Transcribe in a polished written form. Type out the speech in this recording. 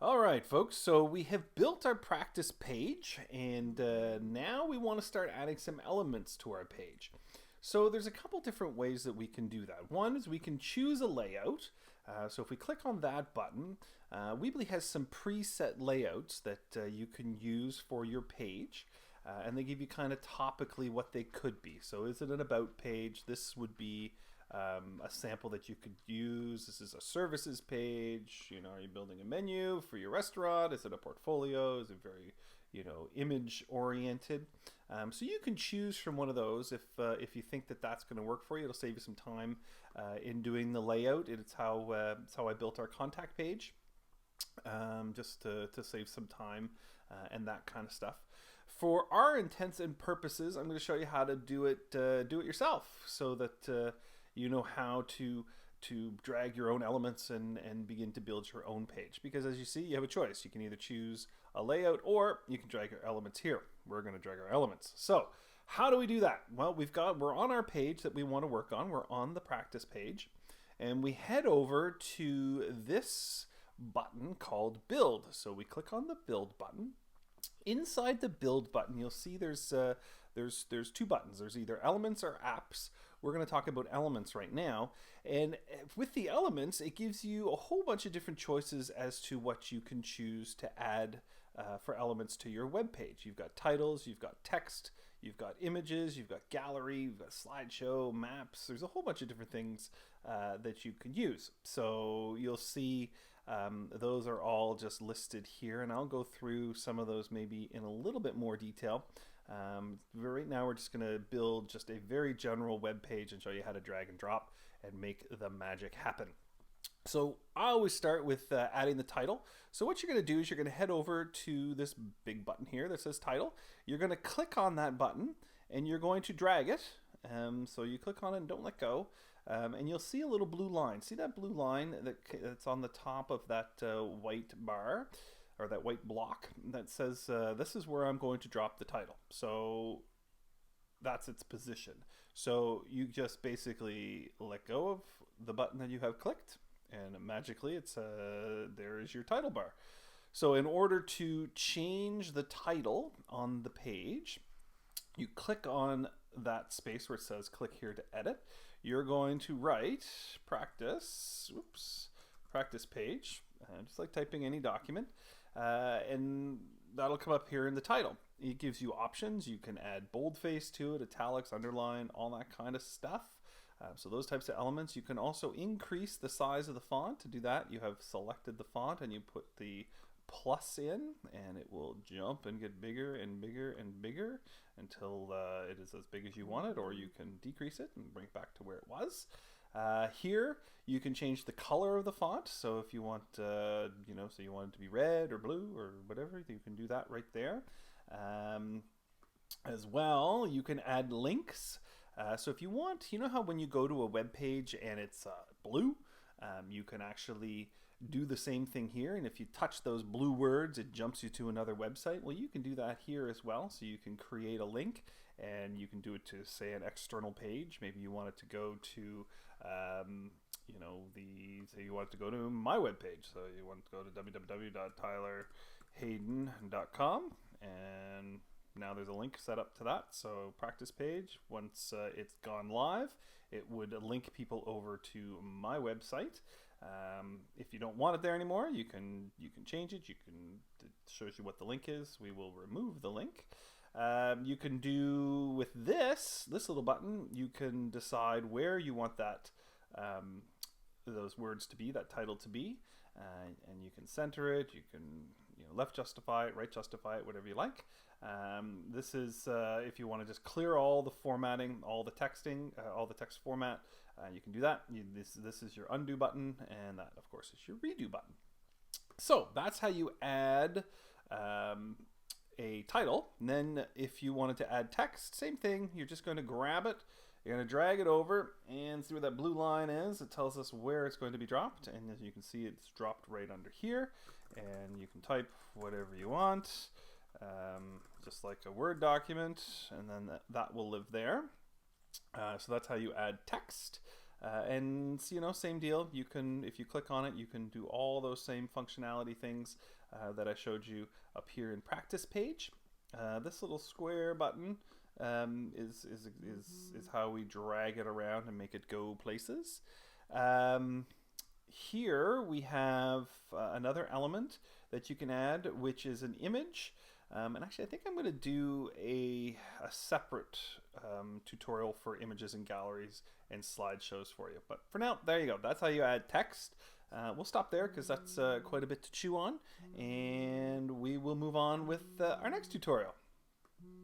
All right, folks. So we have built our practice page, and now we want to start adding some elements to our page. So there's a couple different ways that we can do that. One is we can choose a layout. So if we click on that button, Weebly has some preset layouts that you can use for your page. And they give you kind of topically what they could be. So is it an about page? This would be a sample that you could use. This is a services page. Are you building a menu for your restaurant? Is it a portfolio? Is it very, image oriented? So you can choose from one of those if you think that that's going to work for you. It'll save you some time in doing the layout. It's how I built our contact page. Just to save some time and that kind of stuff. For our intents and purposes, I'm going to show you how to do it yourself, so that you know how to drag your own elements and begin to build your own page. Because as you see, you have a choice. You can either choose a layout or you can drag your elements here. We're going to drag our elements. So how do we do that? Well, we're on our page that we want to work on. We're on the practice page, and we head over to this button called build. So we click on the build button. Inside the build button, you'll see there's two buttons. There's either elements or apps. We're going to talk about elements right now. And with the elements, it gives you a whole bunch of different choices as to what you can choose to add for elements to your web page. You've got titles, you've got text, you've got images, you've got gallery, you've got slideshow, maps. There's a whole bunch of different things that you can use. So you'll see those are all just listed here, and I'll go through some of those maybe in a little bit more detail. Right now we're just going to build just a very general web page and show you how to drag and drop and make the magic happen. So I always start with adding the title. So what you're going to do is you're going to head over to this big button here that says title. You're going to click on that button and you're going to drag it. So you click on it and don't let go. And you'll see a little blue line. See that blue line that's on the top of that white bar, or that white block that says this is where I'm going to drop the title. So that's its position. So you just basically let go of the button that you have clicked, and magically there is your title bar. So in order to change the title on the page, you click on that space where it says click here to edit. You're going to write practice page, just like typing any document, and that'll come up here in the title. It gives you options. You can add boldface to it, italics, underline, all that kind of stuff. So those types of elements. You can also increase the size of the font. To do that, you have selected the font and you put the plus in, and it will jump and get bigger and bigger and bigger until it is as big as you want it, or you can decrease it and bring it back to where it was. Here you can change the color of the font. So if you want, so you want it to be red or blue or whatever, you can do that right there. As well, you can add links. So if you want, how when you go to a web page and it's blue, you can actually do the same thing here, and if you touch those blue words, it jumps you to another website. Well, you can do that here as well. So you can create a link, and you can do it to, say, an external page. Maybe you want it to go to say you want it to go to my webpage. So you want to go to www.tylerhayden.com, and now there's a link set up to that. So practice page, once it's gone live, it would link people over to my website. If you don't want it there anymore, you can change it. It shows you what the link is. We will remove the link. You can do with this little button, you can decide where you want that those words to be, that title to be, and you can center it. You can left justify it, right justify it, whatever you like. This is if you want to just clear all the formatting, all the texting, all the text format. You can do that. This is your undo button, and that, of course, is your redo button. So that's how you add a title. And then if you wanted to add text, same thing. You're just going to grab it. You're going to drag it over and see where that blue line is. It tells us where it's going to be dropped. And as you can see, it's dropped right under here. And you can type whatever you want, just like a Word document, and then that will live there. So that's how you add text. And you know, same deal. You can, if you click on it, you can do all those same functionality things that I showed you up here in practice page. This little square button is how we drag it around and make it go places. Here we have another element that you can add, which is an image. And actually, I think I'm going to do a separate tutorial for images and galleries and slideshows for you. But for now, there you go. That's how you add text. We'll stop there because that's quite a bit to chew on. And we will move on with our next tutorial.